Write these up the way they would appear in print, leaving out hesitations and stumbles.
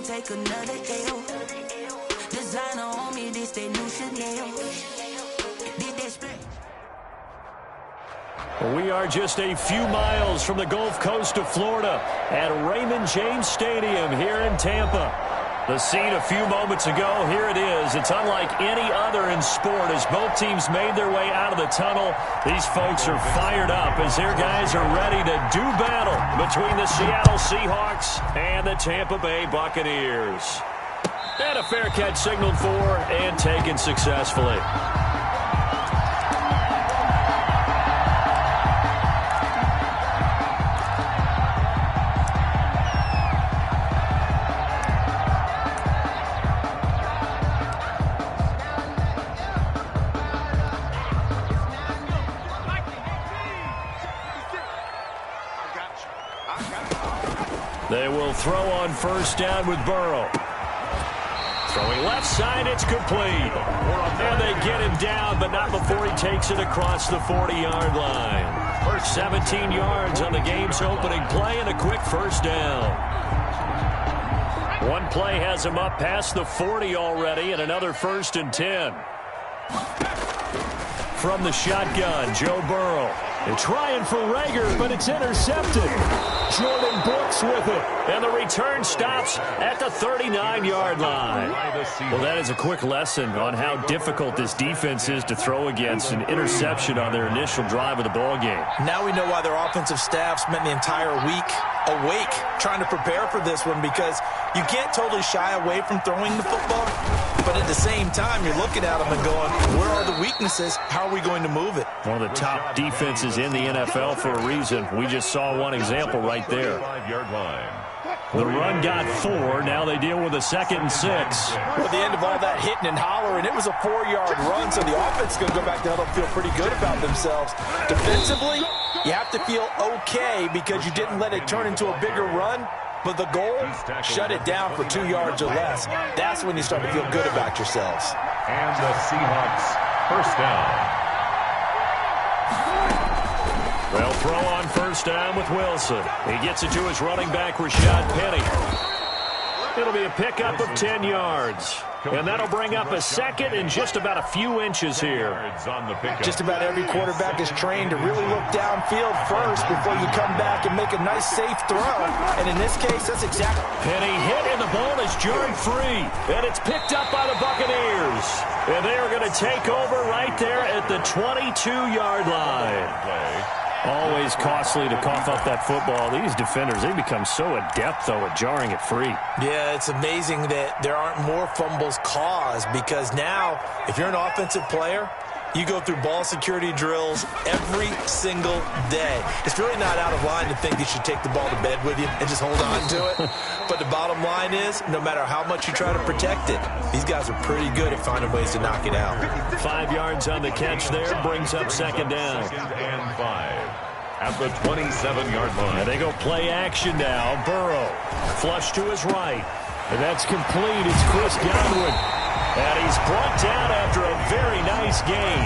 take another L. Designer on me, this they new Chanel. Did they spray? We are just a few miles from the Gulf Coast of Florida at Raymond James Stadium here in Tampa. The scene a few moments ago, here it is. It's unlike any other in sport as both teams made their way out of the tunnel. These folks are fired up as their guys are ready to do battle between the Seattle Seahawks and the Tampa Bay Buccaneers. And a fair catch signaled for and taken successfully. They will throw on first down with Burrow. Throwing left side, it's complete. And they get him down, but not before he takes it across the 40-yard line. First 17 yards on the game's opening play and a quick first down. One play has him up past the 40 already and another 1st and 10. From the shotgun, Joe Burrow. They're trying for Rager, but it's intercepted. Jordan Brooks with it. And the return stops at the 39-yard line. Well, that is a quick lesson on how difficult this defense is to throw against. An interception on their initial drive of the ballgame. Now we know why their offensive staff spent the entire week awake trying to prepare for this one, because you can't totally shy away from throwing the football. But at the same time, you're looking at them and going, where are the weaknesses? How are we going to move it? One of the top defenses in the NFL for a reason. We just saw one example right there. The run got 4. Now they deal with a 2nd and 6. Well, at the end of all that hitting and hollering, it was a 4-yard run, so the offense is going to go back to huddle and feel pretty good about themselves. Defensively, you have to feel okay because you didn't let it turn into a bigger run. But the goal, shut it down for 2 yards or less. That's when you start to feel good about yourselves. And the Seahawks, first down. They'll throw on first down with Wilson. He gets it to his running back, Rashad Penny. It'll be a pickup of 10 yards. And that'll bring up a 2nd and just about a few inches here. Just about every quarterback is trained to really look downfield first before you come back and make a nice, safe throw. And in this case, that's exactly. Penny hit and the ball is jarred free. And it's picked up by the Buccaneers. And they are going to take over right there at the 22-yard line. Always costly to cough up that football. These defenders, they become so adept, though, at jarring it free. Yeah, it's amazing that there aren't more fumbles caused, because now, if you're an offensive player, you go through ball security drills every single day. It's really not out of line to think you should take the ball to bed with you and just hold on to it. But the bottom line is, no matter how much you try to protect it, these guys are pretty good at finding ways to knock it out. 5 yards on the catch there, brings up 2nd down. 2nd and 5 at the 27-yard line. And they go play action now. Burrow, flush to his right. And that's complete. It's Chris Godwin. And he's brought down after a very nice gain.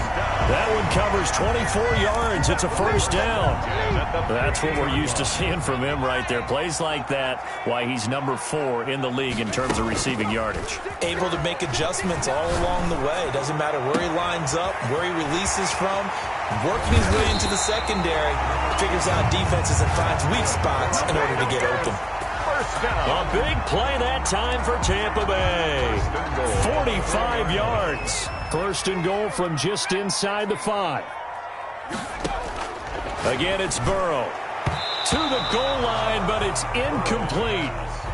That one covers 24 yards. It's a first down. That's what we're used to seeing from him right there. Plays like that, why he's number 4 in the league in terms of receiving yardage. Able to make adjustments all along the way. Doesn't matter where he lines up, where he releases from. Working his way into the secondary, figures out defenses and finds weak spots in order to get open. A big play that time for Tampa Bay. 45 yards. 1st and goal from just inside the 5. Again, it's Burrow. To the goal line, but it's incomplete.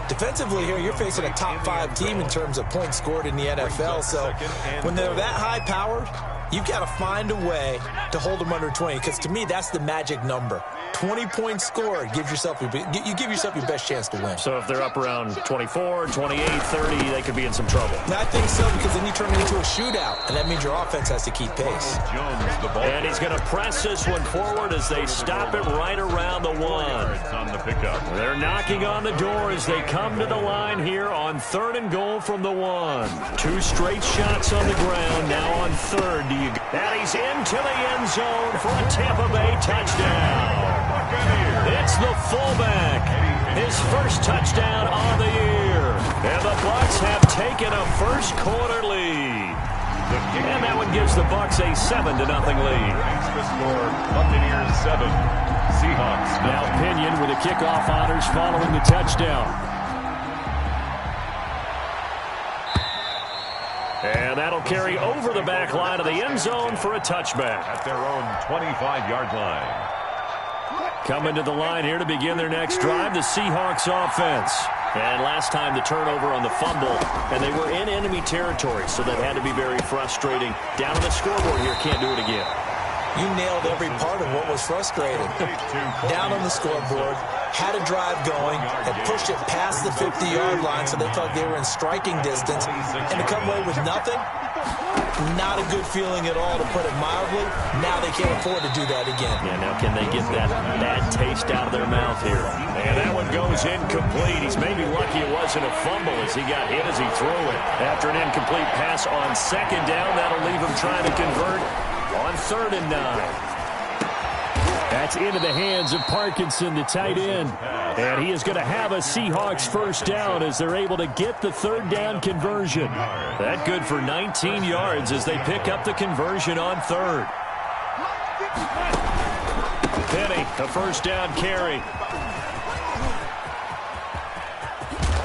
Defensively here, you're facing a top 5 team in terms of points scored in the NFL. So when they're that high-powered, you've got to find a way to hold them under 20, because to me, that's the magic number. 20 points scored, you give yourself your best chance to win. So if they're up around 24, 28, 30, they could be in some trouble. And I think so, because then you turn it into a shootout, and that means your offense has to keep pace. And he's going to press this one forward as they stop it right around the 1. They're knocking on the door as they come to the line here on 3rd and goal from the 1. 2 straight shots on the ground, now on 3rd. And he's into the end zone for a Tampa Bay touchdown. It's the fullback. His first touchdown on the year. And taking a first quarter lead. And that one gives the Bucs a 7-0 lead. The score, Buccaneers 7, Seahawks 9. Now Pinion with the kickoff honors following the touchdown. And that'll carry over the back line of the end zone for a touchback. At their own 25-yard line. Coming to the line here to begin their next drive, the Seahawks offense. And last time the turnover on the fumble, and they were in enemy territory, so that had to be very frustrating. Down on the scoreboard here, can't do it again. You nailed every part of what was frustrating. Down on the scoreboard, had a drive going, had pushed it past the 50-yard line so they felt they were in striking distance, and to come away with nothing, not a good feeling at all, to put it mildly. Now they can't afford to do that again. Yeah, now can they get that bad taste out of their mouth here? And that one goes incomplete. He's maybe lucky it wasn't a fumble as he got hit as he threw it. After an incomplete pass on second down, that'll leave him trying to convert on 3rd and 9. That's into the hands of Parkinson, the tight end. And he is going to have a Seahawks first down as they're able to get the 3rd down conversion. That good for 19 yards as they pick up the conversion on 3rd. Penny, a first down carry.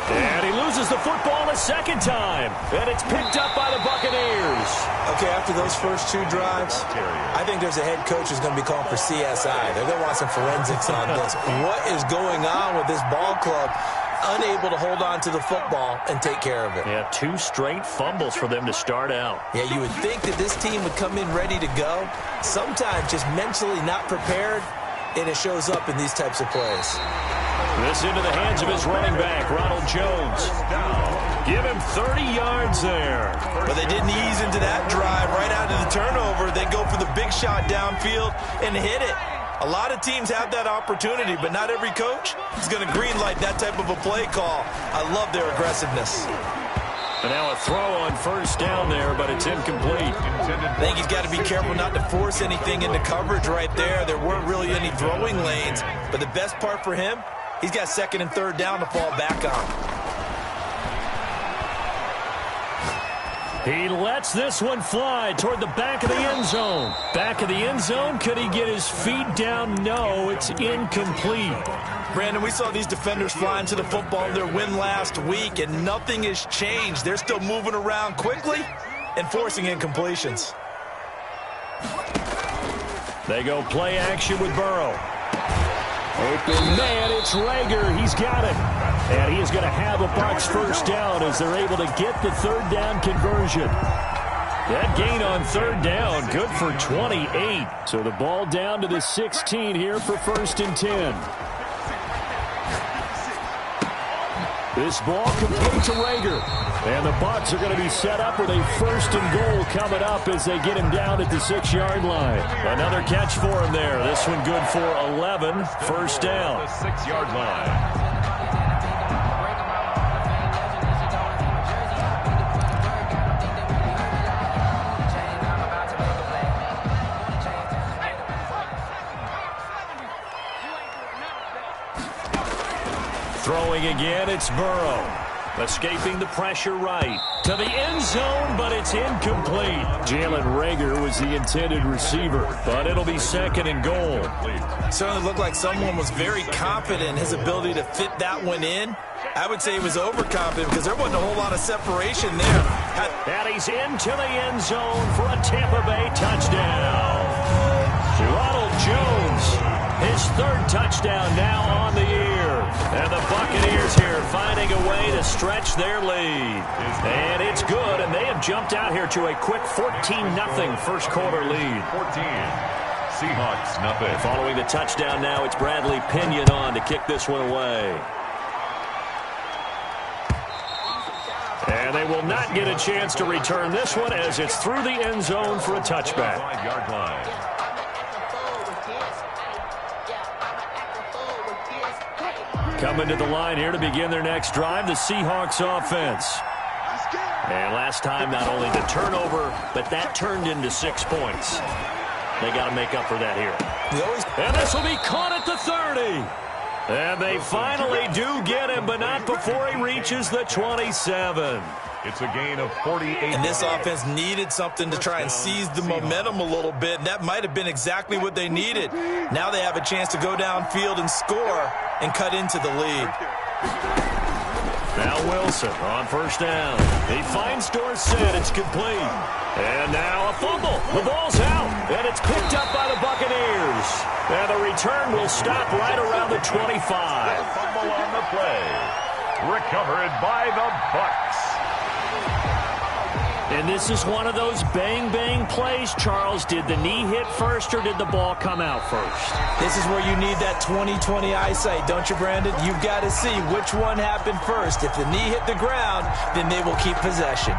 And he loses the football a second time. And it's picked up by the Buccaneers. Okay, after those first 2 drives, I think there's a head coach who's going to be calling for CSI. They're going to want some forensics on this. What is going on with this ball club? Unable to hold on to the football and take care of it. Yeah, 2 straight fumbles for them to start out. Yeah, you would think that this team would come in ready to go. Sometimes just mentally not prepared, and it shows up in these types of plays. This into the hands of his running back, Ronald Jones. Give him 30 yards there. But they didn't ease into that drive right out of the turnover. They go for the big shot downfield and hit it. A lot of teams have that opportunity, but not every coach is going to greenlight that type of a play call. I love their aggressiveness. And now a throw on first down there, but it's incomplete. I think he's got to be careful not to force anything into coverage right there. There weren't really any throwing lanes, but the best part for him, he's got 2nd and 3rd down to fall back on. He lets this one fly toward the back of the end zone. Back of the end zone, could he get his feet down? No, it's incomplete. Brandon, we saw these defenders flying to the football in their win last week, and nothing has changed. They're still moving around quickly and forcing incompletions. They go play action with Burrow. Open man, it's Rager. He's got it. And he is going to have a Bucs first down as they're able to get the 3rd down conversion. That gain on 3rd down, good for 28. So the ball down to the 16 here for 1st and 10. This ball complete to Rager. And the Bucs are going to be set up with a 1st and goal coming up as they get him down at the 6-yard line. Another catch for him there. This one good for 11. First down. The 6-yard line. Throwing again, it's Burrow. Escaping the pressure right to the end zone, but it's incomplete. Jalen Rager was the intended receiver, but it'll be 2nd and goal. Certainly looked like someone was very confident in his ability to fit that one in. I would say he was overconfident because there wasn't a whole lot of separation there. And he's into the end zone for a Tampa Bay touchdown. Ronald Jones, his 3rd touchdown now on the year. And the Buccaneers here finding a way to stretch their lead. And it's good, and they have jumped out here to a quick 14-0 first quarter lead. 14. Seahawks, nothing. Following the touchdown now, it's Bradley Pinion on to kick this one away. And they will not get a chance to return this one as it's through the end zone for a touchback. 5-yard line. Coming to the line here to begin their next drive, the Seahawks offense. And last time, not only the turnover, but that turned into 6 points. They got to make up for that here. And this will be caught at the 30. And they finally do get him, but not before he reaches the 27. It's a gain of 48. And this offense needed something to try and seize the momentum a little bit, and that might have been exactly what they needed. Now they have a chance to go downfield and score and cut into the lead. Now Wilson on first down. He finds Dorsett. It's complete. And now a fumble. The ball's out, and it's picked up by the Buccaneers. And the return will stop right around the 25. Fumble on the play. Recovered by the Bucs. And this is one of those bang-bang plays, Charles. Did the knee hit first or did the ball come out first? This is where you need that 20/20 eyesight, don't you, Brandon? You've got to see which one happened first. If the knee hit the ground, then they will keep possession.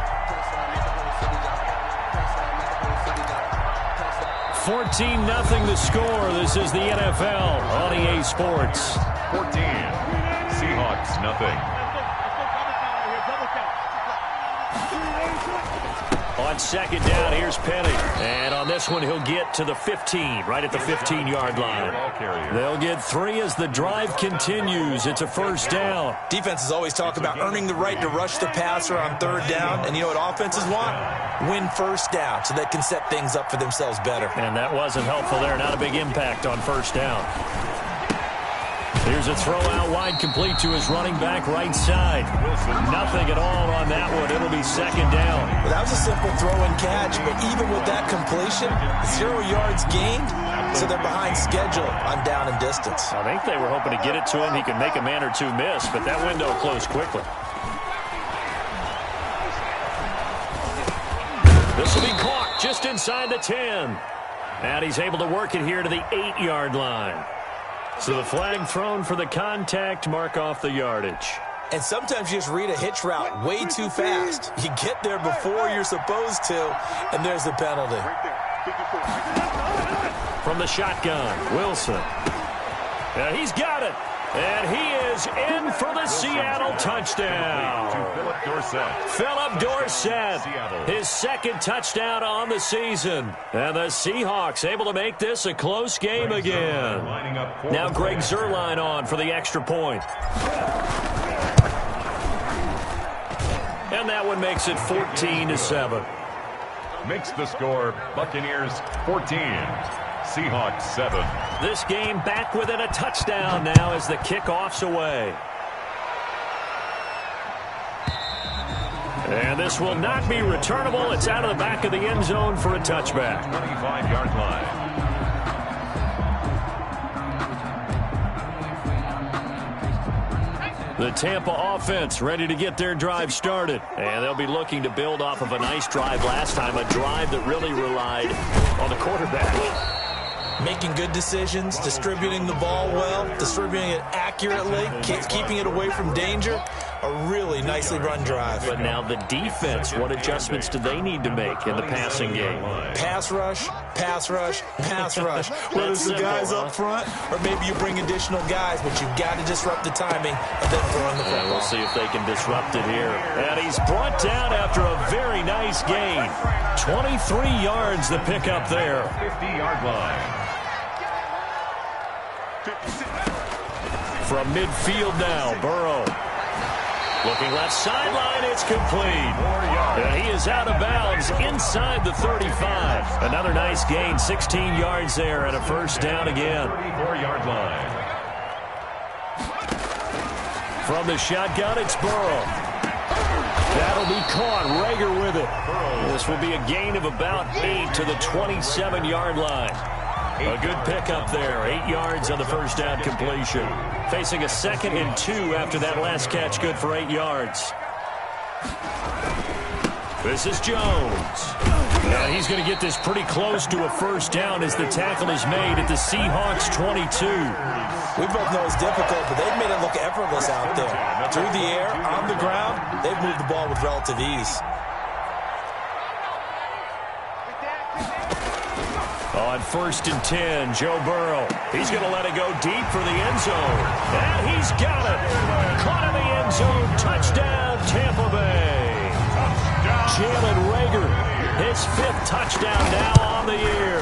14-0 the score. This is the NFL on EA Sports. 14. Seahawks, nothing. On second down, here's Penny. And on this one, he'll get to the 15, right at the 15-yard line. They'll get 3 as the drive continues. It's a first down. Defenses always talk about earning the right to rush the passer on third down. And you know what offenses want? Win first down so they can set things up for themselves better. And that wasn't helpful there. Not a big impact on first down. Here's a throw out wide, complete to his running back right side. Nothing at all on that one. It'll be second down. Well, that was a simple throw and catch, but even with that completion, 0 yards gained, so they're behind schedule on down and distance. I think they were hoping to get it to him. He could make a man or two miss, but that window closed quickly. This will be caught just inside the 10. And he's able to work it here to the 8-yard line. So the flag thrown for the contact, mark off the yardage. And sometimes you just read a hitch route way too fast. You get there before you're supposed to, and there's the penalty. From the shotgun, Wilson. Yeah, he's got it. And he is in for the Seattle touchdown. Philip Dorsett, his second touchdown on the season. And the Seahawks able to make this a close game again. Now Greg Zuerlein on for the extra point. And that one makes it 14-7. Makes the score Buccaneers 14. Seahawks 7. This game back within a touchdown now as the kickoff's away. And this will not be returnable. It's out of the back of the end zone for a touchback. 25-yard line. The Tampa offense ready to get their drive started. And they'll be looking to build off of a nice drive last time, a drive that really relied on the quarterback. Making good decisions, distributing the ball well, distributing it accurately, keeping it away from danger. A really nicely run drive. But now the defense, what adjustments do they need to make in the passing game? Pass rush, pass rush, pass rush. Whether it's the guys up front or maybe you bring additional guys, but you've got to disrupt the timing of them throwing the football. We'll see if they can disrupt it here. And he's brought down after a very nice gain. 23 yards the pickup there. 50-yard line. From midfield now, Burrow. Looking left sideline, it's complete. And he is out of bounds inside the 35. Another nice gain, 16 yards there and a first down again. 34-yard line. From the shotgun, it's Burrow. That'll be caught. Rager with it. This will be a gain of about 8 to the 27-yard line. A good pickup there. 8 yards on the first down completion. Facing a 2nd and 2 after that last catch, good for 8 yards. This is Jones. And he's going to get this pretty close to a first down as the tackle is made at the Seahawks 22. We both know it's difficult, but they've made it look effortless out there. Through the air, on the ground, they've moved the ball with relative ease. On 1st and 10, Joe Burrow. He's going to let it go deep for the end zone. And he's got it. Caught in the end zone. Touchdown, Tampa Bay. Jalen Rager, his 5th touchdown now on the year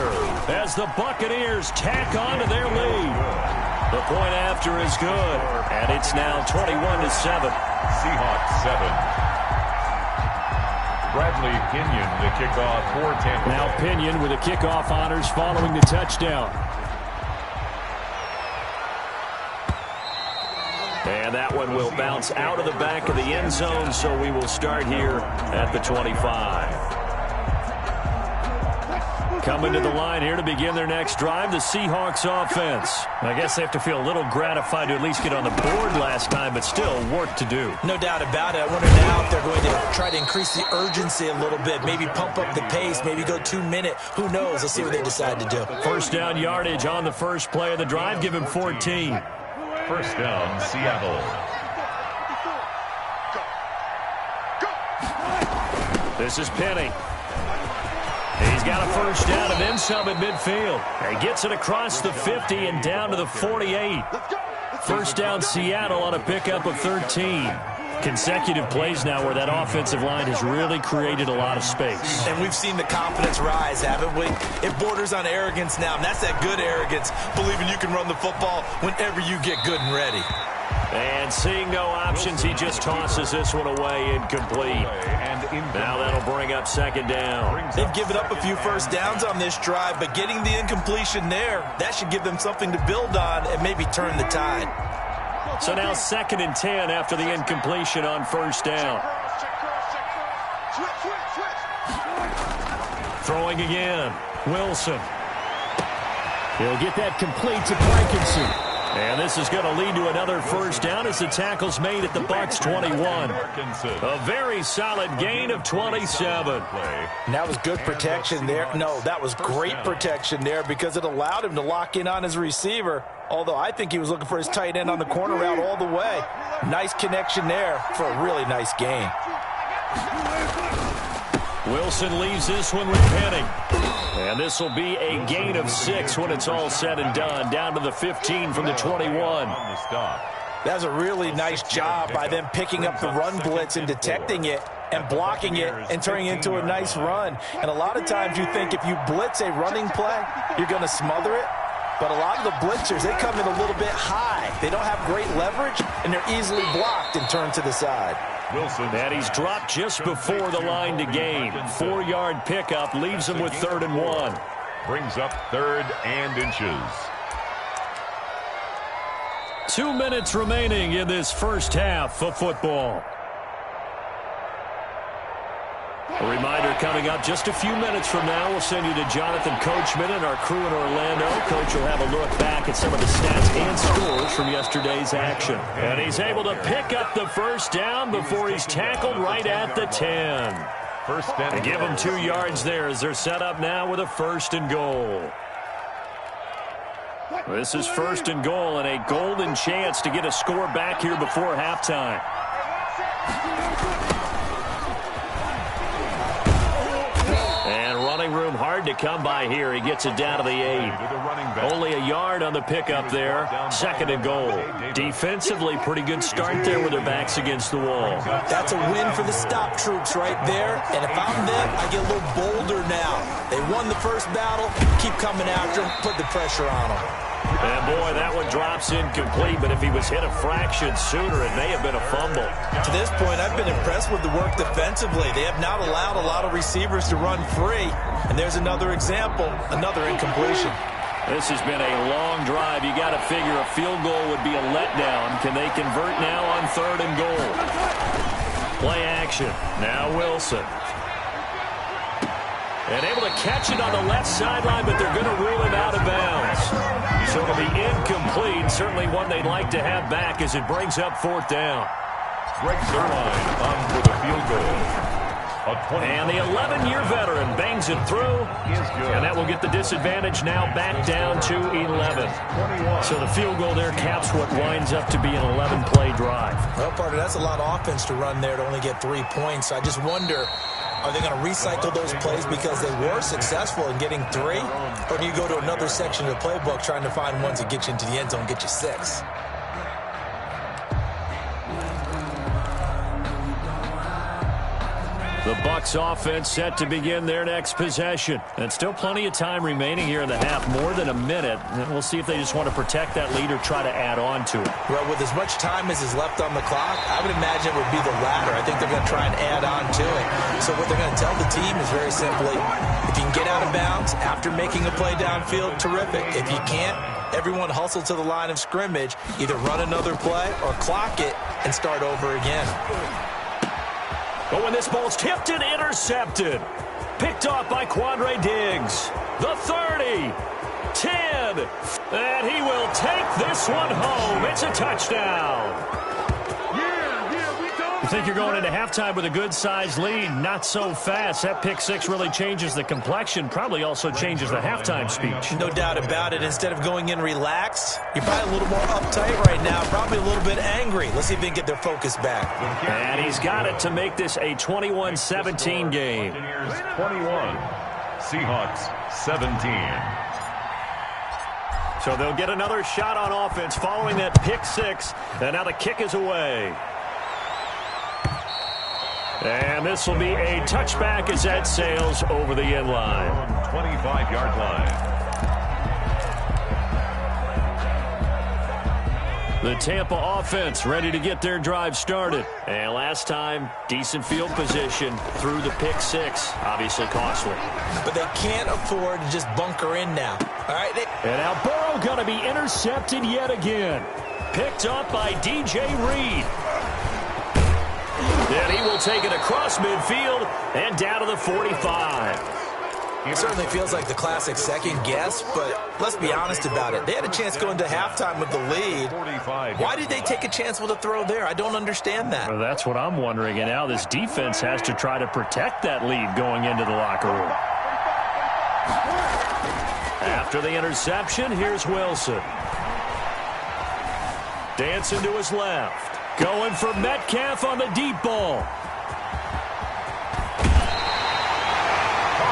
as the Buccaneers tack on to their lead. The point after is good, and it's now 21-7. Seahawks 7. Bradley Pinion, the kickoff for Tampa. Now Pinion with the kickoff honors following the touchdown. And that one will bounce out of the back of the end zone, so we will start here at the 25. Coming to the line here to begin their next drive, the Seahawks offense. I guess they have to feel a little gratified to at least get on the board last time, but still work to do. No doubt about it. I wonder now if they're going to try to increase the urgency a little bit, maybe pump up the pace, maybe go 2 minute. Who knows? Let's see what they decide to do. First down yardage on the first play of the drive. Give him 14. First down, Seattle. This is Penny. He's got a first down and then some at midfield. He gets it across the 50 and down to the 48. First down Seattle on a pickup of 13. Consecutive plays now where that offensive line has really created a lot of space. And we've seen the confidence rise, haven't we? It borders on arrogance now, and that's that good arrogance, believing you can run the football whenever you get good and ready. And seeing no options, he just tosses this one away, incomplete. Now that'll bring up second down. They've given up a few first downs on this drive, but getting the incompletion there, that should give them something to build on and maybe turn the tide. So now 2nd and 10 after the incompletion on first down. Throwing again. Wilson. He'll get that complete to Blankenship. And this is going to lead to another first down as the tackle's made at the Bucs 21. A very solid gain of 27. And that was good protection there. No, that was great protection there because it allowed him to lock in on his receiver. Although I think he was looking for his tight end on the corner route all the way. Nice connection there for a really nice gain. Wilson leaves this one with Penning. And this will be a gain of 6 when it's all said and done. Down to the 15 from the 21. That's a really nice job by them picking up the run blitz and detecting it and blocking it and turning it into a nice run. And a lot of times you think if you blitz a running play, you're going to smother it. But a lot of the blitzers, they come in a little bit high. They don't have great leverage, and they're easily blocked and turned to the side. Wilson. And he's dropped just before the line to gain. 4-yard pickup leaves him with 3rd and 1. Brings up 3rd and inches. 2 minutes remaining in this first half of football. A reminder coming up just a few minutes from now. We'll send you to Jonathan Coachman and our crew in Orlando. Coach will have a look back at some of the stats and scores from yesterday's action. And he's able to pick up the first down before he's tackled right at the 10. First down. And give them 2 yards there as they're set up now with a 1st and goal. This is 1st and goal and a golden chance to get a score back here before halftime. Room hard to come by here. He gets it down to the 8. Only a yard on the pickup there. 2nd and goal. Defensively, pretty good start there with their backs against the wall. That's a win for the stop troops right there. And if I'm them, I get a little bolder now. They won the first battle. Keep coming after them. Put the pressure on them. And boy, that one drops incomplete, but if he was hit a fraction sooner, it may have been a fumble. To this point, I've been impressed with the work defensively. They have not allowed a lot of receivers to run free. And there's another example, another incompletion. This has been a long drive. You got to figure a field goal would be a letdown. Can they convert now on 3rd and goal? Play action. Now Wilson. And able to catch it on the left sideline, but they're going to rule him out of bounds. So it'll be incomplete. Certainly one they'd like to have back as it brings up 4th down. Greg Zuerlein on for the field goal. And the 11-year veteran bangs it through. And that will get the disadvantage now back down to 11. So the field goal there caps what winds up to be an 11-play drive. Well, partner, that's a lot of offense to run there to only get 3 points. I just wonder, are they going to recycle those plays because they were successful in getting 3? Or do you go to another section of the playbook trying to find ones that get you into the end zone, get you 6? The Bucs offense set to begin their next possession. And still plenty of time remaining here in the half, more than a minute. And we'll see if they just want to protect that lead or try to add on to it. Well, with as much time as is left on the clock, I would imagine it would be the latter. I think they're going to try and add on to it. So what they're going to tell the team is very simply, if you can get out of bounds after making a play downfield, terrific. If you can't, everyone hustle to the line of scrimmage, either run another play or clock it and start over again. But when this ball's tipped and intercepted, picked off by Quandre Diggs, the 30, 10, and he will take this one home. It's a touchdown. You think you're going into halftime with a good-sized lead? Not so fast. That pick six really changes the complexion, probably also changes the halftime speech. No doubt about it. Instead of going in relaxed, you're probably a little more uptight right now, probably a little bit angry. Let's see if they can get their focus back. And he's got it to make this a 21-17 game. 21, Seahawks 17. So they'll get another shot on offense following that pick six, and now the kick is away. And this will be a touchback as that sails over the end line. 25-yard line. The Tampa offense ready to get their drive started. And last time, decent field position through the pick six. Obviously costly. But they can't afford to just bunker in now. All right. And now Burrow going to be intercepted yet again. Picked up by DJ Reed. And he will take it across midfield and down to the 45. It certainly feels like the classic second guess, but let's be honest about it. They had a chance going to halftime with the lead. Why did they take a chance with a throw there? I don't understand that. Well, that's what I'm wondering. And now this defense has to try to protect that lead going into the locker room. After the interception, here's Wilson. Dancing to his left. Going for Metcalf on the deep ball.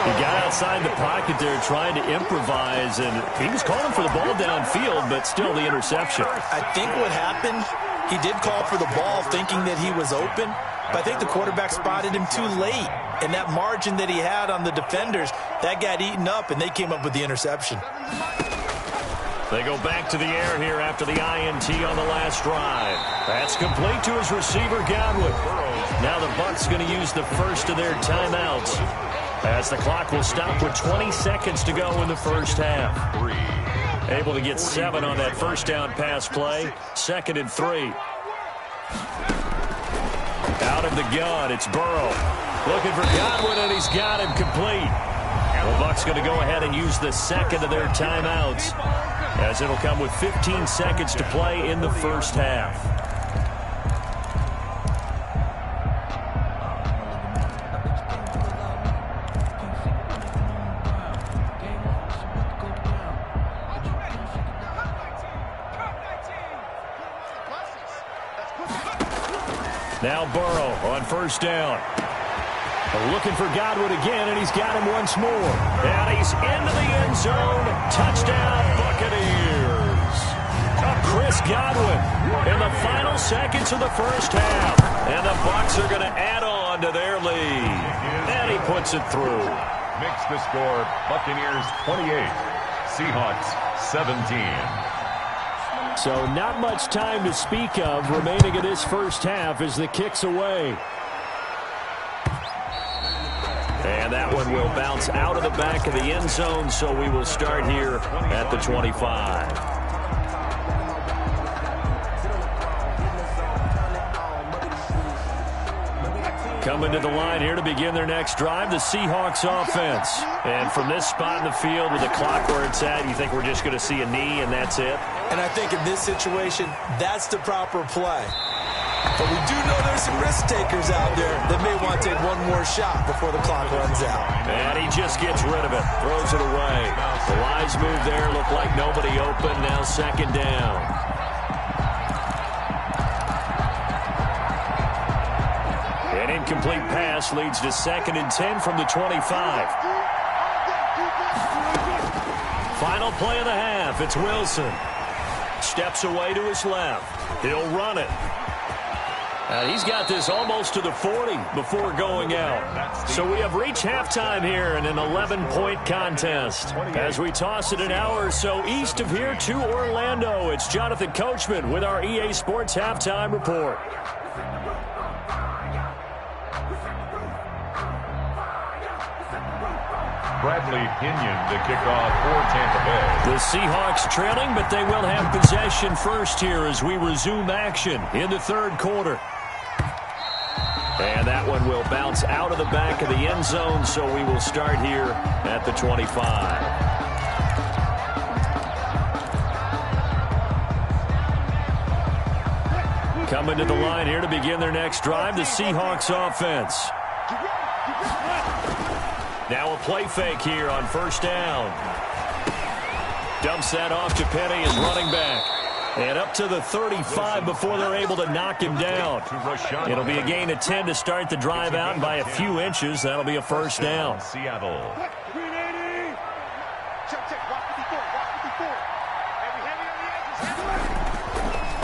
He got outside the pocket there trying to improvise, and he was calling for the ball downfield, but still the interception. I think what happened, he did call for the ball thinking that he was open, but I think the quarterback spotted him too late, and that margin that he had on the defenders, that got eaten up, and they came up with the interception. They go back to the air here after the INT on the last drive. That's complete to his receiver, Godwin. Now the Bucs going to use the first of their timeouts as the clock will stop with 20 seconds to go in the first half. Able to get 7 on that first down pass play. 2nd and 3. Out of the gun, it's Burrow. Looking for Godwin, and he's got him complete. The Bucs going to go ahead and use the second of their timeouts, as it'll come with 15 seconds to play in the first half. Now Burrow on first down. Looking for Godwin again, and he's got him once more. And he's into the end zone. Touchdown, Buccaneers. Chris Godwin in the final seconds of the first half. And the Bucs are going to add on to their lead. And he puts it through. Makes the score Buccaneers 28, Seahawks 17. So not much time to speak of remaining in this first half as the kick's away. And that one will bounce out of the back of the end zone, so we will start here at the 25. Coming to the line here to begin their next drive, the Seahawks offense. And from this spot in the field with the clock where it's at, you think we're just going to see a knee and that's it? And I think in this situation, that's the proper play. But we do know there's some risk takers out there that may want to take one more shot before the clock runs out. And he just gets rid of it, throws it away. The wise move there, looked like nobody open, now 2nd down. An incomplete pass leads to 2nd and 10 from the 25. Final play of the half, it's Wilson. Steps away to his left. He'll run it. And he's got this almost to the 40 before going out. So we have reached halftime here in an 11-point contest. As we toss it an hour or so east of here to Orlando, it's Jonathan Coachman with our EA Sports Halftime Report. Bradley Pinion to kick off for Tampa Bay. The Seahawks trailing, but they will have possession first here as we resume action in the third quarter. And that one will bounce out of the back of the end zone, so we will start here at the 25. Coming to the line here to begin their next drive, the Seahawks offense. Now a play fake here on first down. Dumps that off to Penny as running back. And up to the 35 before they're able to knock him down. It'll be a gain of 10 to start the drive out by a few inches. That'll be a first down. Seattle.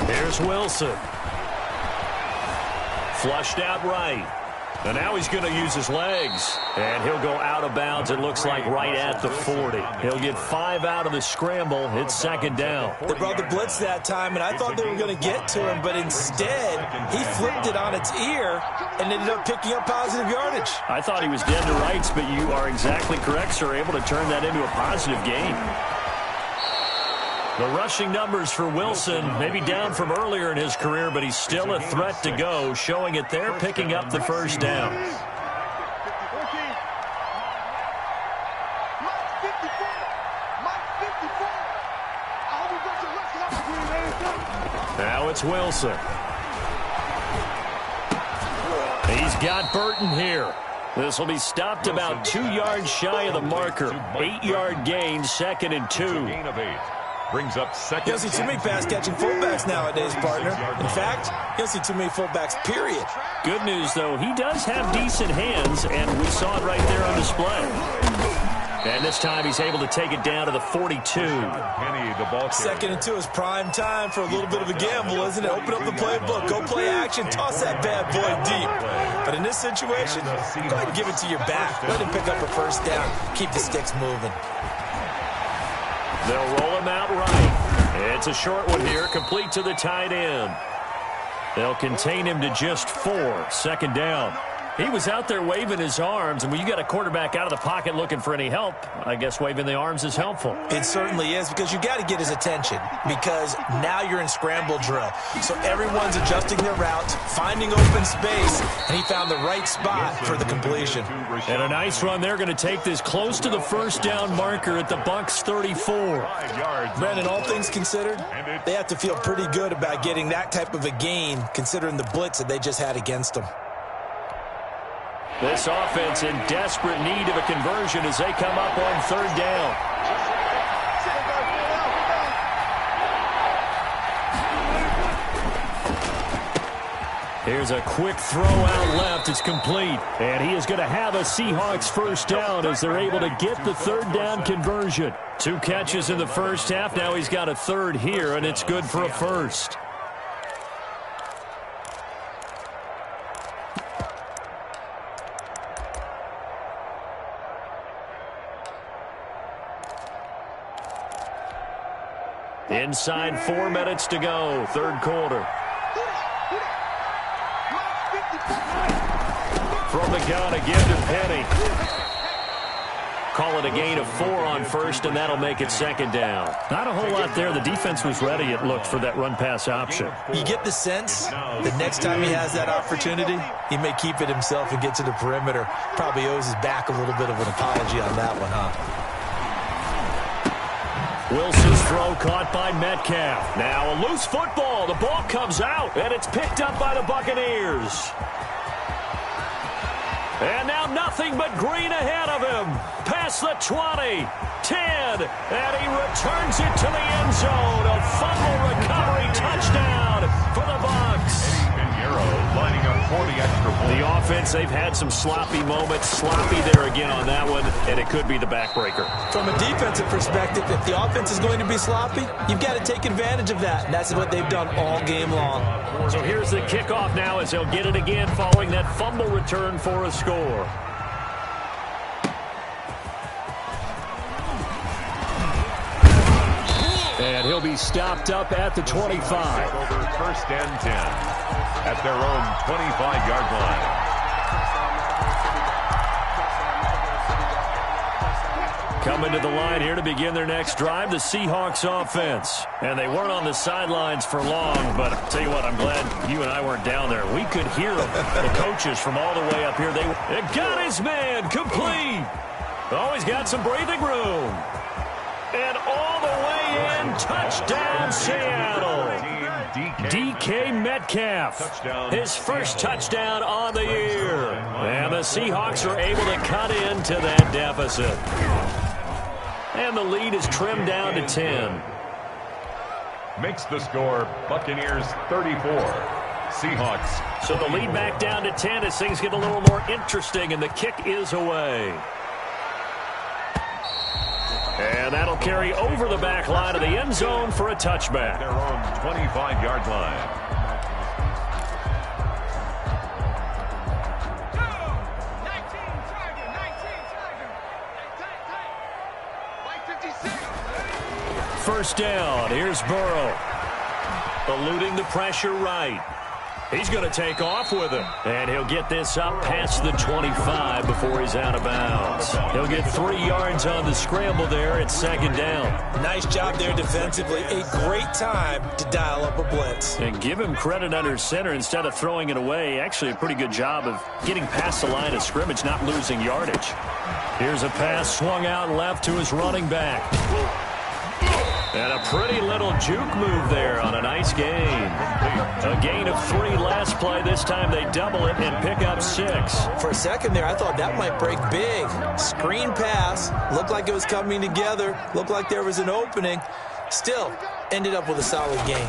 Here's Wilson. Flushed out right. And now he's going to use his legs. And he'll go out of bounds, it looks like, right at the 40. He'll get 5 out of the scramble. It's second down. They brought the blitz that time, and I thought they were going to get to him, but instead, he flipped it on its ear and ended up picking up positive yardage. I thought he was dead to rights, but you are exactly correct, sir. Able to turn that into a positive gain. The rushing numbers for Wilson, maybe down from earlier in his career, but he's still a threat to go, showing it there, picking up the first down. Now it's Wilson. He's got Burton here. This will be stopped about 2 yards shy of the marker. 8-yard gain, 2nd and 2. Gain of 8. Brings up second. You don't see too many pass-catching fullbacks nowadays, partner. In fact, you don't see too many fullbacks, period. Good news, though, he does have decent hands, and we saw it right there on display. And this time he's able to take it down to the 42. Penny, the ball Second and 2 is prime time for a little bit of a gamble, isn't it? Open up the playbook, go play action, toss that bad boy deep. But in this situation, go ahead and give it to your back. Let him pick up a first down. Keep the sticks moving. They'll roll him out right. It's a short one here, complete to the tight end. They'll contain him to just 4, second down. He was out there waving his arms, and when you got a quarterback out of the pocket looking for any help, I guess waving the arms is helpful. It certainly is, because you got to get his attention, because now you're in scramble drill. So everyone's adjusting their routes, finding open space, and he found the right spot for the completion. And a nice run. They're going to take this close to the first down marker at the Bucs 34. Brandon, all things considered, they have to feel pretty good about getting that type of a gain, considering the blitz that they just had against them. This offense in desperate need of a conversion as they come up on third down. Here's a quick throw out left. It's complete. And he is going to have a Seahawks first down as they're able to get the third down conversion. 2 catches in the first half. Now he's got a third here, and it's good for a first. Inside 4 minutes to go, third quarter. From the gun again to Penny. Call it a gain of 4 on first, and that'll make it second down. Not a whole lot there. The defense was ready, it looked, for that run-pass option. You get the sense that next time he has that opportunity, he may keep it himself and get to the perimeter. Probably owes his back a little bit of an apology on that one, huh? Wilson's throw caught by Metcalf. Now a loose football. The ball comes out, and it's picked up by the Buccaneers. And now nothing but green ahead of him. Past the 20, 10, and he returns it to the end zone. A fumble recovery touchdown for the Bucs. Burrow lining up for the extra point. The offense, they've had some sloppy moments. Sloppy there again on that one, and it could be the backbreaker. From a defensive perspective, if the offense is going to be sloppy, you've got to take advantage of that. And that's what they've done all game long. So here's the kickoff now as they'll get it again following that fumble return for a score. And he'll be stopped up at the 25. Over 1st and 10 at their own 25-yard line. Coming to the line here to begin their next drive, the Seahawks offense. And they weren't on the sidelines for long, but I'll tell you what, I'm glad you and I weren't down there. We could hear them, the coaches from all the way up here. They got his man complete. Always got some breathing room. And all the way in, touchdown Seattle. DK Metcalf, his first touchdown on the year. And the Seahawks are able to cut into that deficit. And the lead is trimmed down to 10. Makes the score Buccaneers 34. Seahawks. So the lead back down to 10 as things get a little more interesting, and the kick is away. And that'll carry over the back line of the end zone for a touchback. Their own 25-yard line. First down. Here's Burrow. Eluding the pressure right. He's going to take off with it. And he'll get this up past the 25 before he's out of bounds. He'll get 3 yards on the scramble there at 2nd down. Nice job there defensively. A great time to dial up a blitz. And give him credit under center instead of throwing it away. Actually a pretty good job of getting past the line of scrimmage, not losing yardage. Here's a pass swung out left to his running back. And a pretty little juke move there on a nice gain. A gain of 3 last play. This time they double it and pick up 6. For a second there, I thought that might break big. Screen pass. Looked like it was coming together. Looked like there was an opening. Still, ended up with a solid gain.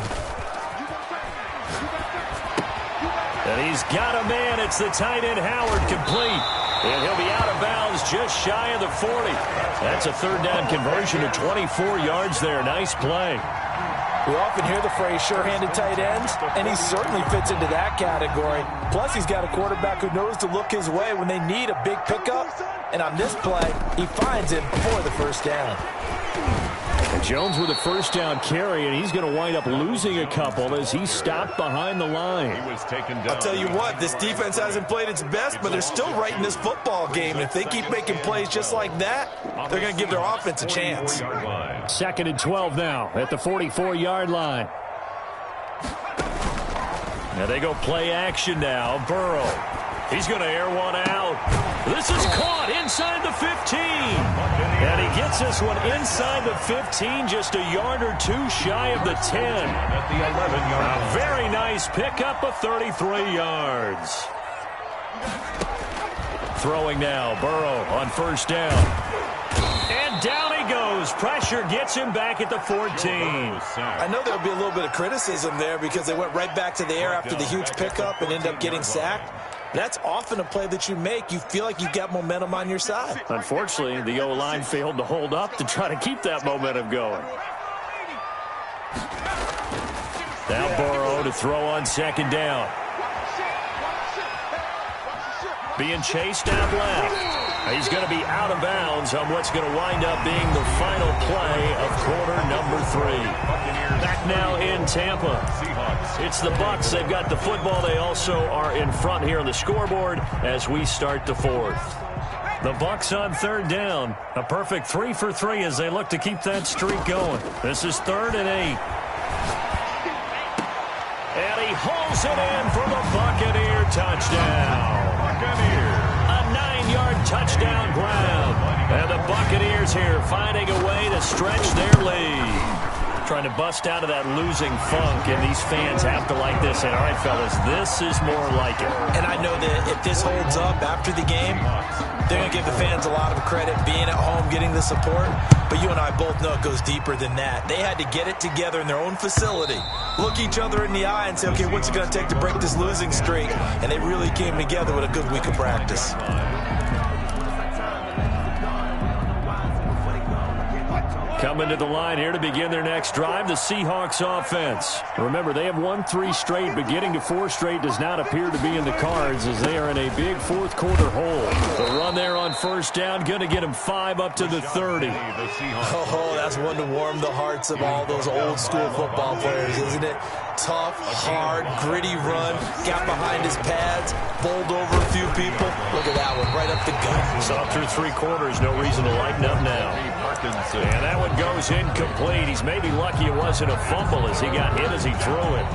And he's got a man. It's the tight end Howard, complete. And he'll be out of bounds just shy of the 40. That's a 3rd down conversion of 24 yards there. Nice play. We often hear the phrase sure-handed tight ends, and he certainly fits into that category. Plus, he's got a quarterback who knows to look his way when they need a big pickup. And on this play, he finds him for the 1st down. And Jones with a 1st down carry, and he's going to wind up losing a couple as he's stopped behind the line. He was taken down. I'll tell you what, this defense hasn't played its best, but they're still right in this football game. And if they keep making plays just like that, they're going to give their offense a chance. 2nd and 12 now at the 44-yard line. Now they go play action now. Burrow. He's going to air one out. This is caught inside the 15. And he gets this one inside the 15, just a yard or 2 shy of the 10. At the 11-yard line. A very nice pickup of 33 yards. Throwing now, Burrow on 1st down. And down he goes. Pressure gets him back at the 14. I know there'll be a little bit of criticism there because they went right back to the air after the huge pickup and ended up getting sacked. That's often a play that you make. You feel like you've got momentum on your side. Unfortunately, the O-line failed to hold up to try to keep that momentum going. Now Burrow to throw on 2nd down. Being chased out left. He's going to be out of bounds on what's going to wind up being the final play of quarter number 3. Back now in Tampa. It's the Bucs. They've got the football. They also are in front here on the scoreboard as we start the 4th. The Bucs on 3rd down. A perfect 3 for 3 as they look to keep that streak going. This is 3rd and 8. And he hauls it in for the Buccaneer touchdown. A 9-yard touchdown grab. And the Buccaneers here finding a way to stretch their lead. trying to bust out of that losing funk, and these fans have to like this. And, all right, fellas, this is more like it. And I know that if this holds up after the game, they're going to give the fans a lot of credit being at home, getting the support. But you and I both know it goes deeper than that. They had to get it together in their own facility, look each other in the eye and say, okay, what's it going to take to break this losing streak? And they really came together with a good week of practice. Coming to the line here to begin their next drive, the Seahawks offense. Remember, they have won 3 straight, but getting to 4 straight does not appear to be in the cards as they are in a big fourth-quarter hole. The run there on first down, going to get them 5 up to the 30. Oh, that's one to warm the hearts of all those old-school football players, isn't it? Tough, hard, gritty run, got behind his pads, bowled over a few people. Look at that one, right up the gut. So through 3 quarters, no reason to lighten up now. And that one goes incomplete. He's maybe lucky it wasn't a fumble as he got hit as he threw it.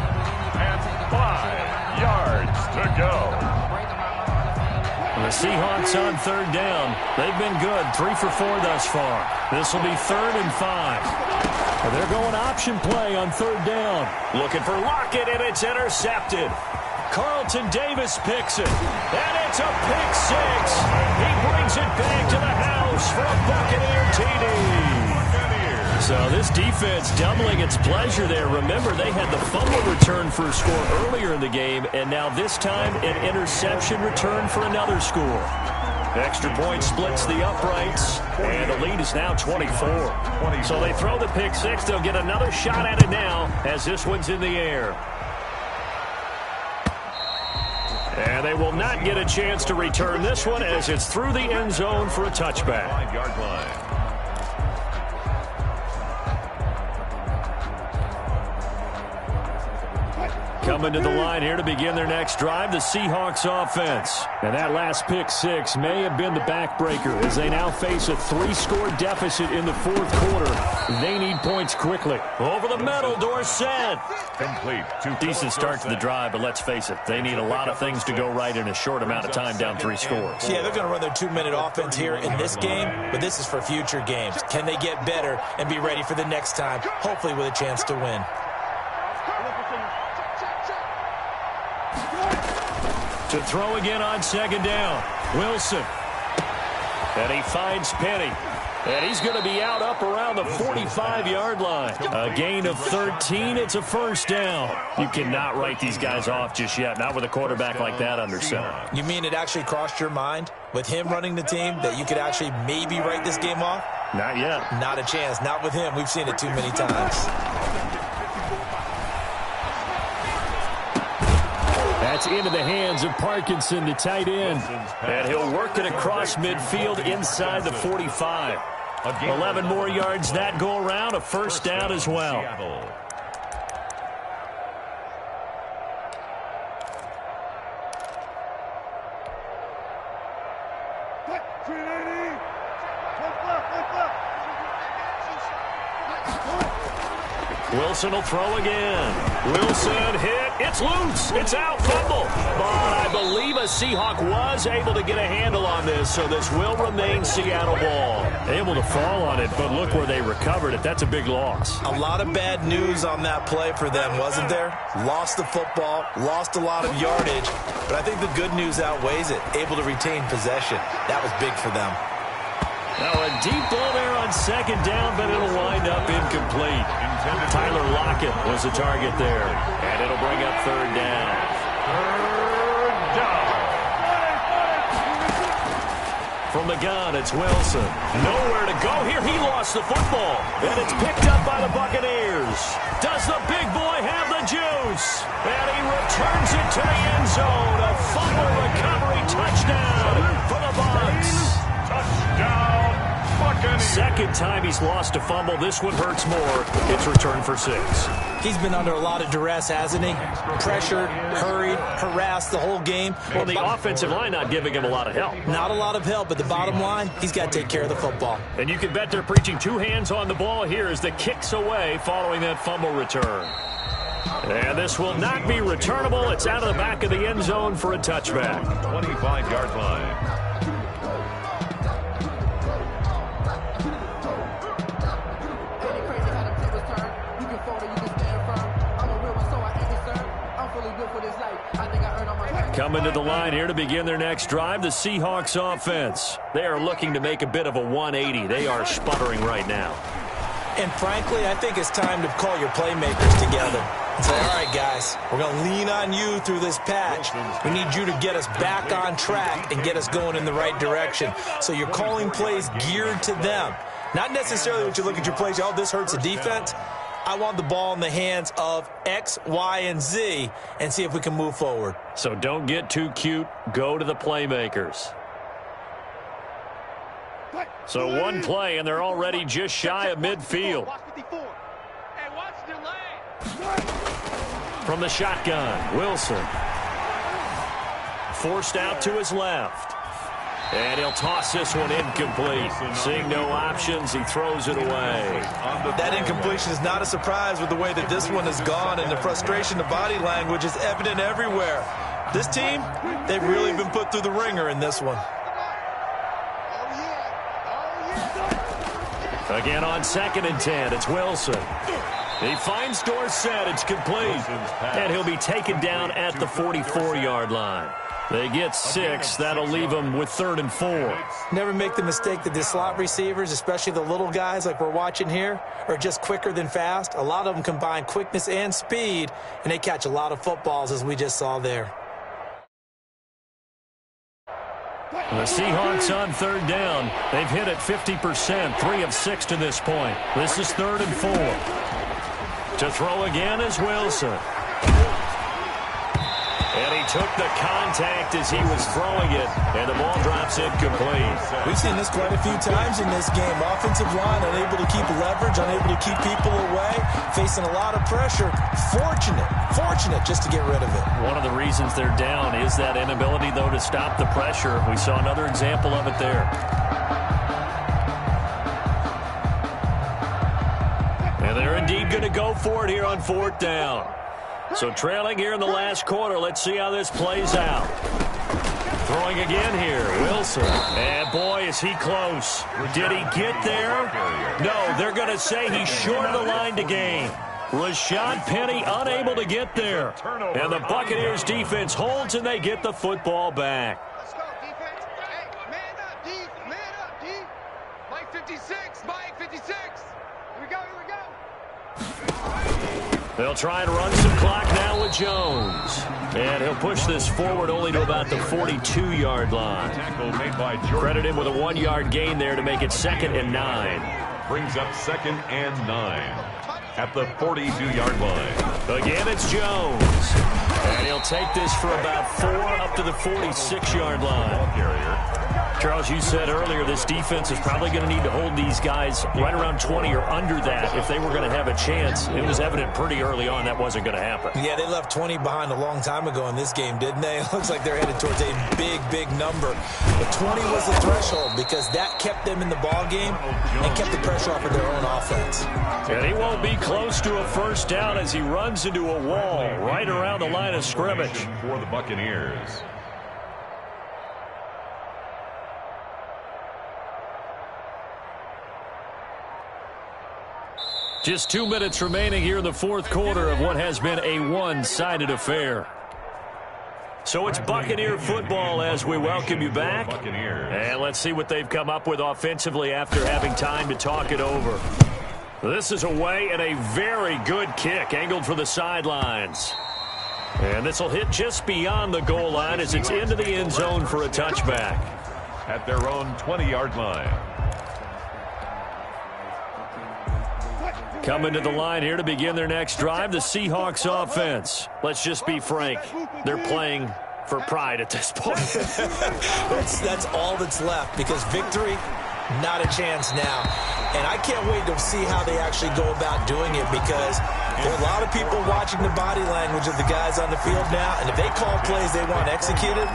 And 5 yards to go. The Seahawks on third down. They've been good, 3 for 4 thus far. This will be 3rd and 5. They're going option play on third down. Looking for Lockett, and it's intercepted. Carlton Davis picks it, and it's a pick 6. He brings it back to the house for a Buccaneer TD. So this defense doubling its pleasure there. Remember, they had the fumble return for a score earlier in the game, and now this time an interception return for another score. Extra point splits the uprights, and the lead is now 24. So they throw the pick 6. They'll get another shot at it now as this one's in the air. And they will not get a chance to return this one as it's through the end zone for a touchback. 5-yard line. Coming to the line here to begin their next drive, the Seahawks offense. And that last pick 6 may have been the backbreaker as they now face a 3-score deficit in the fourth quarter. They need points quickly. Over the middle, Dorsett. Complete. Decent start to the drive, but let's face it, they need a lot of things to go right in a short amount of time down 3 scores. Yeah, they're going to run their 2-minute offense here in this game, but this is for future games. Can they get better and be ready for the next time, hopefully with a chance to win? To throw again on second down, Wilson. And he finds Penny. And he's going to be out up around the 45-yard line. A gain of 13. It's a first down. You cannot write these guys off just yet, not with a quarterback like that under center. You mean it actually crossed your mind with him running the team that you could actually maybe write this game off? Not yet. Not a chance. Not with him. We've seen it too many times. That's into the hands of Parkinson, the tight end. And he'll work it across midfield inside the 45. 11 more yards that go around, a first down as well. Wilson will throw again. Wilson hit. It's loose. It's out. Fumble. But I believe a Seahawk was able to get a handle on this, so this will remain Seattle ball. Able to fall on it, but look where they recovered it. That's a big loss. A lot of bad news on that play for them, wasn't there? Lost the football, lost a lot of yardage, but I think the good news outweighs it. Able to retain possession. That was big for them. Now a deep ball there on second down, but it'll wind up incomplete. Tyler Lockett was the target there, and it'll bring up third down. Third down. From the gun, it's Wilson. Nowhere to go here. He lost the football, and it's picked up by the Buccaneers. Does the big boy have the juice? And he returns it to the end zone. A fumble recovery touchdown for the Bucs. Touchdown, Buccaneers. Second time he's lost a fumble. This one hurts more. It's returned for 6. He's been under a lot of duress, hasn't he? Pressured, hurried, harassed the whole game. Well, the offensive line not giving him a lot of help. Not a lot of help, but the bottom line, he's got to take care of the football. And you can bet they're preaching 2 hands on the ball here as the kick's away following that fumble return. And this will not be returnable. It's out of the back of the end zone for a touchback. 25-yard line. Coming to the line here to begin their next drive, the Seahawks offense. They are looking to make a bit of a 180. They are sputtering right now. And frankly, I think it's time to call your playmakers together and say, all right, guys, we're going to lean on you through this patch. We need you to get us back on track and get us going in the right direction. So you're calling plays geared to them. Not necessarily what you look at your plays, oh, this hurts the defense. I want the ball in the hands of X, Y, and Z and see if we can move forward. So don't get too cute. Go to the playmakers. So one play, and they're already just shy of midfield. From the shotgun, Wilson. Forced out to his left. And he'll toss this one incomplete. Seeing no options, he throws it away. That incompletion is not a surprise with the way that this one has gone, and the frustration, the body language is evident everywhere. This team, they've really been put through the ringer in this one. Again on 2nd and 10, it's Wilson. He finds Dorsett, it's complete. And he'll be taken down at the 44-yard line. They get 6. That'll leave them with 3rd and 4. Never make the mistake that the slot receivers, especially the little guys like we're watching here, are just quicker than fast. A lot of them combine quickness and speed, and they catch a lot of footballs, as we just saw there. The Seahawks on 3rd down. They've hit it 50%, 3 of 6 to this point. This is 3rd and 4. To throw again is Wilson. And he took the contact as he was throwing it, and the ball drops incomplete. We've seen this quite a few times in this game. Offensive line unable to keep leverage, unable to keep people away, facing a lot of pressure. Fortunate just to get rid of it. One of the reasons they're down is that inability, though, to stop the pressure. We saw another example of it there. And they're indeed going to go for it here on 4th down. So trailing here in the last quarter. Let's see how this plays out. Throwing again here, Wilson. And boy, is he close. Did he get there? No, they're going to say he's short of the line to gain. Rashad Penny unable to get there. And the Buccaneers defense holds, and they get the football back. Let's go, defense. Hey, man up, D. Man up, D. Mike 56. Mike 56. Here we go, here we go. They'll try and run some clock now with Jones. And he'll push this forward only to about the 42-yard line. Credit him with a 1-yard gain there to make it 2nd and 9. Brings up 2nd and 9 at the 42-yard line. Again, it's Jones. And he'll take this for about 4 up to the 46-yard line. Charles, you said earlier this defense is probably going to need to hold these guys right around 20 or under that if they were going to have a chance. It was evident pretty early on that wasn't going to happen. Yeah, they left 20 behind a long time ago in this game, didn't they? It looks like they're headed towards a big number. But 20 was the threshold because that kept them in the ball game and kept the pressure off of their own offense. And he won't be close to a 1st down as he runs into a wall right around the line of scrimmage. For the Buccaneers. Just 2 minutes remaining here in the 4th quarter of what has been a one-sided affair. So it's Buccaneer football as we welcome you back. And let's see what they've come up with offensively after having time to talk it over. This is away and a very good kick angled for the sidelines. And this will hit just beyond the goal line as it's into the end zone for a touchback. At their own 20-yard line. Coming to the line here to begin their next drive, the Seahawks offense. Let's just be frank. They're playing for pride at this point. That's all that's left because victory, not a chance now. And I can't wait to see how they actually go about doing it because there are a lot of people watching the body language of the guys on the field now. And if they call plays they want executed,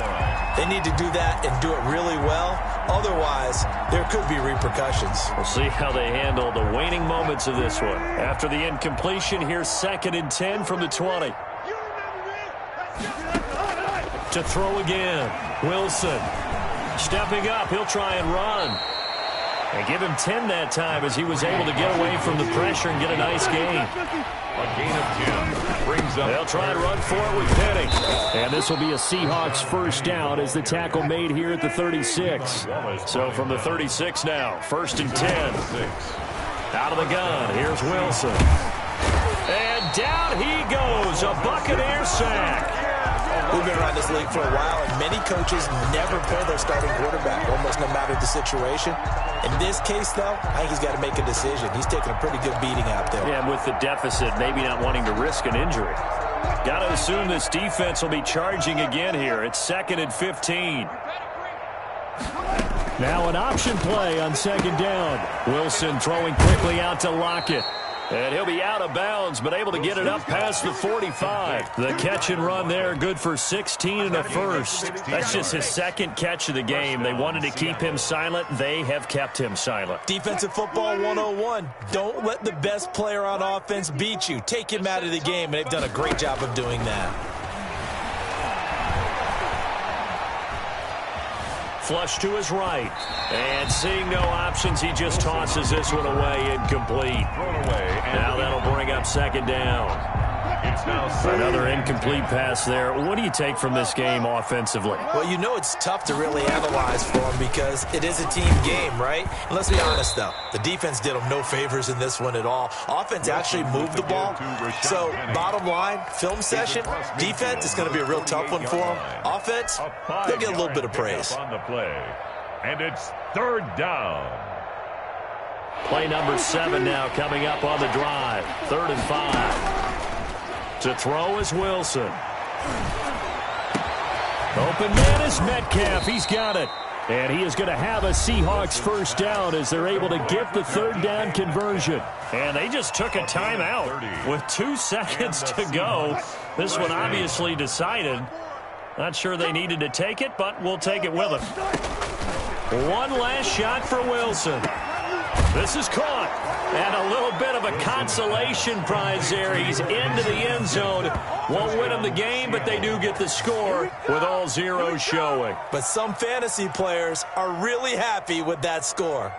they need to do that and do it really well. Otherwise, there could be repercussions. We'll see how they handle the waning moments of this one. After the incompletion, here's 2nd and 10 from the 20. To throw again, Wilson. Stepping up, he'll try and run. And give him 10 that time as he was able to get away from the pressure and get a nice gain. A gain of 10 brings up. They'll try and run for it with Penny. And this will be a Seahawks first down as the tackle made here at the 36. So from the 36 now, 1st and 10. Out of the gun, here's Wilson. And down he goes, a Buccaneer sack. We've been around this league for a while, and many coaches never play their starting quarterback, almost no matter the situation. In this case, though, I think he's got to make a decision. He's taking a pretty good beating out there. Yeah, and with the deficit, maybe not wanting to risk an injury. Got to assume this defense will be charging again here. It's 2nd and 15. Now an option play on 2nd down. Wilson throwing quickly out to Lockett. And he'll be out of bounds, but able to get it up past the 45. The catch and run there, good for 16 and a first. That's just his 2nd catch of the game. They wanted to keep him silent. They have kept him silent. Defensive football 101. Don't let the best player on offense beat you. Take him out of the game, and they've done a great job of doing that. Flush to his right. And seeing no options, he just tosses this one away, incomplete. Now that'll bring up 2nd down. It's now another incomplete pass there. What do you take from this game offensively? Well, you know it's tough to really analyze for him because it is a team game, right? And let's be honest, though. The defense did him no favors in this one at all. Offense actually moved the ball. So, bottom line, film session, defense is going to be a real tough one for them. Offense, they'll get a little bit of praise. On the play. And it's 3rd down. Play number 7 now coming up on the drive. 3rd and 5. To throw is Wilson. Open man is Metcalf. He's got it. And he is going to have a Seahawks first down as they're able to get the 3rd down conversion. And they just took a timeout with 2 seconds to go. This one obviously decided. Not sure they needed to take it, but we'll take it with them. One last shot for Wilson. This is caught. And a little bit of a consolation prize there. He's into the end zone. Won't win him the game, but they do get the score with all zeros showing. But some fantasy players are really happy with that score.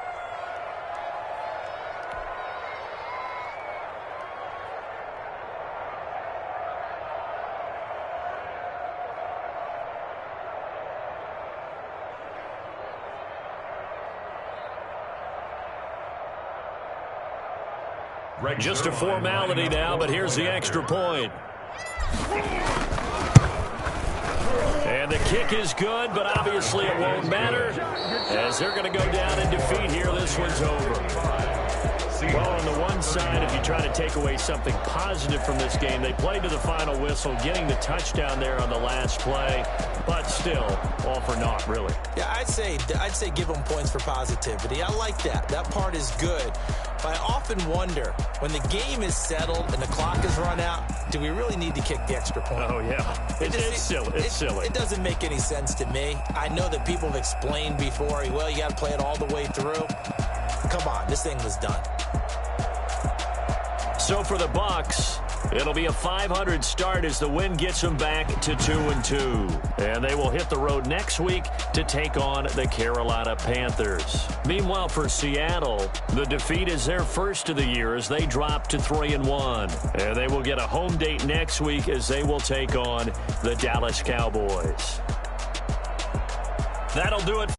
Just a formality now, but here's the extra point. And the kick is good, but obviously it won't matter as they're going to go down in defeat here. This one's over. Well, on the one side, if you try to take away something positive from this game, they played to the final whistle, getting the touchdown there on the last play, but still, all for naught, really. Yeah, I'd say give them points for positivity. I like that. That part is good. But I often wonder, when the game is settled and the clock is run out, do we really need to kick the extra point? Oh, yeah. It's silly. It's silly. It doesn't make any sense to me. I know that people have explained before, well, you got to play it all the way through. Come on, this thing was done. So for the Bucs, it'll be a .500 start as the win gets them back to 2-2. And they will hit the road next week to take on the Carolina Panthers. Meanwhile, for Seattle, the defeat is their first of the year as they drop to 3-1. And they will get a home date next week as they will take on the Dallas Cowboys. That'll do it.